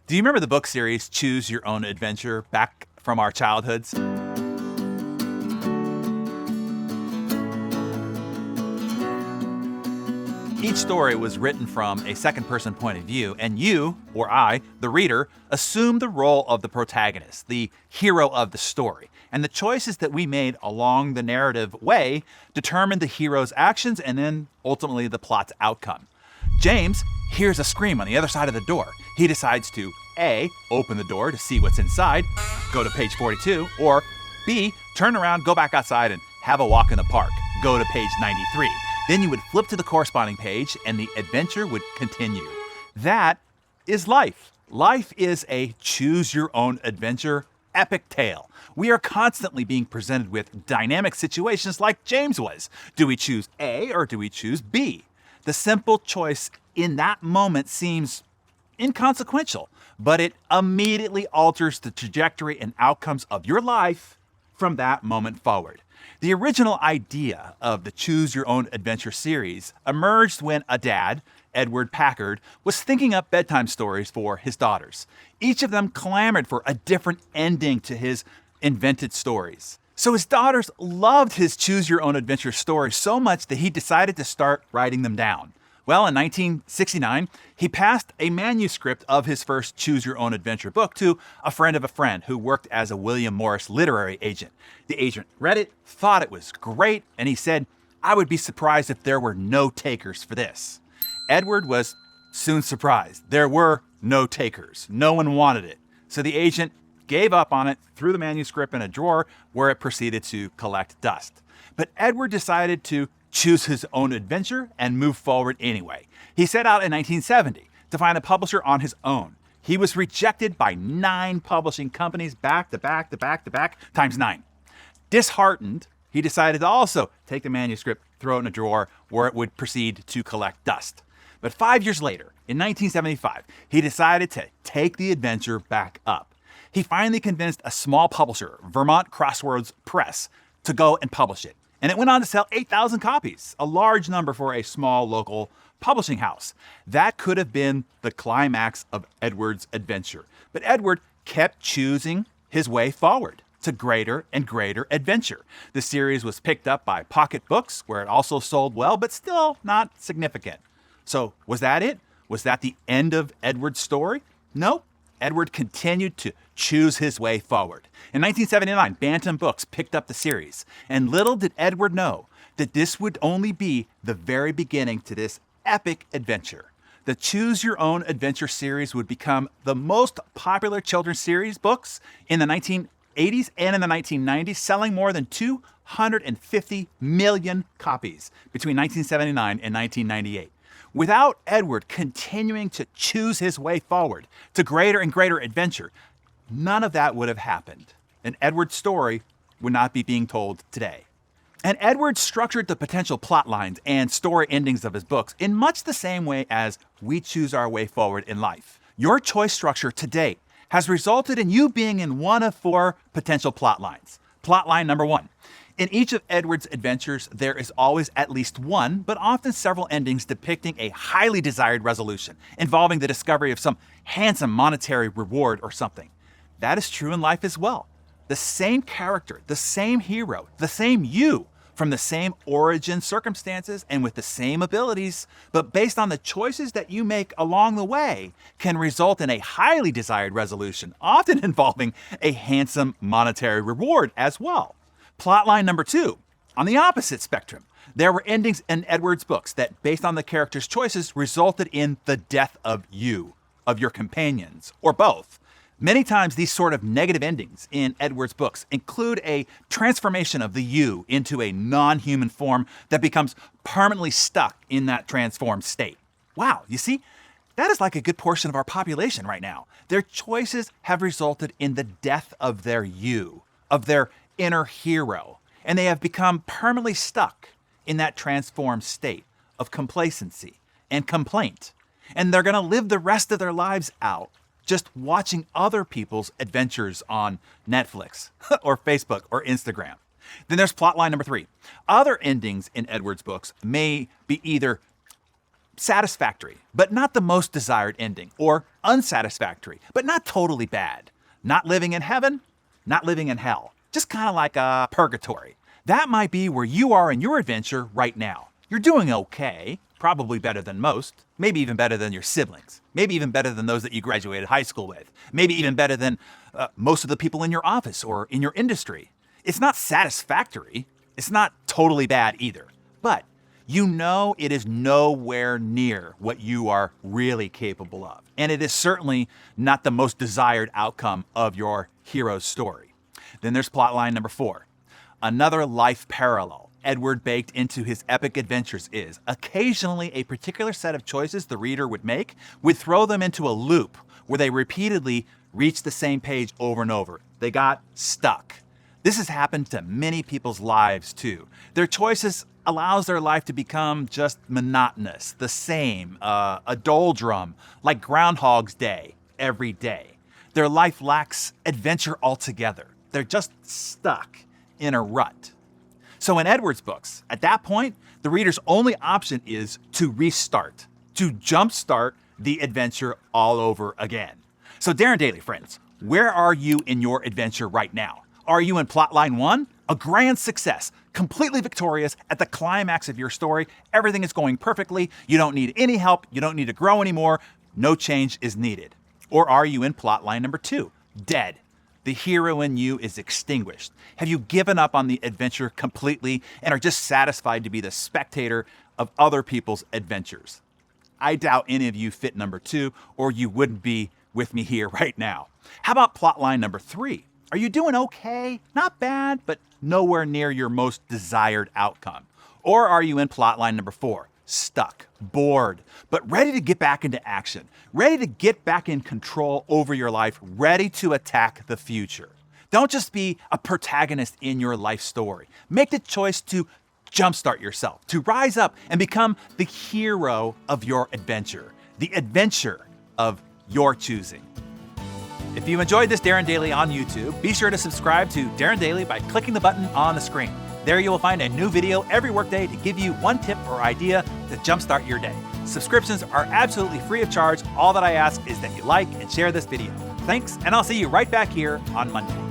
Do you remember the book series Choose Your Own Adventure back from our childhoods? Each story was written from a second-person point of view, and you, or I, the reader, assumed the role of the protagonist, the hero of the story. And the choices that we made along the narrative way determined the hero's actions and then ultimately the plot's outcome. James hears a scream on the other side of the door. He decides to A, open the door to see what's inside, go to page 42, or B, turn around, go back outside and have a walk in the park, go to page 93. Then you would flip to the corresponding page and the adventure would continue. That is life. Life is a choose-your-own-adventure epic tale. We are constantly being presented with dynamic situations like James was. Do we choose A or do we choose B? The simple choice in that moment seems inconsequential, but it immediately alters the trajectory and outcomes of your life from that moment forward. The original idea of the Choose Your Own Adventure series emerged when a dad, Edward Packard, was thinking up bedtime stories for his daughters. Each of them clamored for a different ending to his invented stories. So his daughters loved his Choose Your Own Adventure stories so much that he decided to start writing them down. Well, in 1969, he passed a manuscript of his first Choose Your Own Adventure book to a friend of a friend who worked as a William Morris literary agent. The agent read it, thought it was great, and he said, "I would be surprised if there were no takers for this." Edward was soon surprised. There were no takers. No one wanted it. So the agent gave up on it, threw the manuscript in a drawer where it proceeded to collect dust. But Edward decided to choose his own adventure and move forward anyway. He set out in 1970 to find a publisher on his own. He was rejected by 9 publishing companies back to back times 9. Disheartened, he decided to also take the manuscript, throw it in a drawer where it would proceed to collect dust. But 5 years later, in 1975, he decided to take the adventure back up. He finally convinced a small publisher, Vermont Crossroads Press, to go and publish it. And it went on to sell 8,000 copies, a large number for a small local publishing house. That could have been the climax of Edward's adventure. But Edward kept choosing his way forward to greater and greater adventure. The series was picked up by Pocket Books, where it also sold well, but still not significant. So was that it? Was that the end of Edward's story? No. Edward continued to choose his way forward. In 1979, Bantam Books picked up the series, and little did Edward know that this would only be the very beginning to this epic adventure. The Choose Your Own Adventure series would become the most popular children's series books in the 1980s and in the 1990s, selling more than 250 million copies between 1979 and 1998. Without Edward continuing to choose his way forward to greater and greater adventure, none of that would have happened. And Edward's story would not be being told today. And Edward structured the potential plot lines and story endings of his books in much the same way as we choose our way forward in life. Your choice structure to date has resulted in you being in one of 4 potential plot lines. Plot line number 1. In each of Edward's adventures, there is always at least one, but often several endings depicting a highly desired resolution, involving the discovery of some handsome monetary reward or something. That is true in life as well. The same character, the same hero, the same you, from the same origin circumstances and with the same abilities, but based on the choices that you make along the way, can result in a highly desired resolution, often involving a handsome monetary reward as well. Plotline number 2, on the opposite spectrum, there were endings in Edward's books that, based on the character's choices, resulted in the death of you, of your companions, or both. Many times these sort of negative endings in Edward's books include a transformation of the you into a non-human form that becomes permanently stuck in that transformed state. Wow, you see? That is like a good portion of our population right now. Their choices have resulted in the death of their you, of their inner hero, and they have become permanently stuck in that transformed state of complacency and complaint. And they're going to live the rest of their lives out just watching other people's adventures on Netflix or Facebook or Instagram. Then there's plotline number 3. Other endings in Edward's books may be either satisfactory, but not the most desired ending, or unsatisfactory, but not totally bad. Not living in heaven, not living in hell. Just kind of like a purgatory. That might be where you are in your adventure right now. You're doing okay, probably better than most, maybe even better than your siblings, maybe even better than those that you graduated high school with, maybe even better than most of the people in your office or in your industry. It's not satisfactory. It's not totally bad either, but you know it is nowhere near what you are really capable of. And it is certainly not the most desired outcome of your hero's story. Then there's plotline number 4. Another life parallel Edward baked into his epic adventures is occasionally a particular set of choices the reader would make would throw them into a loop where they repeatedly reach the same page over and over. They got stuck. This has happened to many people's lives too. Their choices allows their life to become just monotonous, the same, a doldrum, like Groundhog's Day every day. Their life lacks adventure altogether. They're just stuck in a rut. So in Edward's books, at that point, the reader's only option is to restart, to jumpstart the adventure all over again. So Darren Daily, friends, where are you in your adventure right now? Are you in plotline 1? A grand success, completely victorious at the climax of your story. Everything is going perfectly. You don't need any help. You don't need to grow anymore. No change is needed. Or are you in plotline number 2? Dead. The hero in you is extinguished. Have you given up on the adventure completely and are just satisfied to be the spectator of other people's adventures? I doubt any of you fit number 2, or you wouldn't be with me here right now. How about plotline number 3? Are you doing okay? Not bad, but nowhere near your most desired outcome. Or are you in plotline number 4? Stuck, bored, but ready to get back into action, ready to get back in control over your life, ready to attack the future. Don't just be a protagonist in your life story. Make the choice to jumpstart yourself, to rise up and become the hero of your adventure, the adventure of your choosing. If you enjoyed this Darren Daily on YouTube, be sure to subscribe to Darren Daily by clicking the button on the screen. There you will find a new video every workday to give you one tip or idea to jumpstart your day. Subscriptions are absolutely free of charge. All that I ask is that you like and share this video. Thanks, and I'll see you right back here on Monday.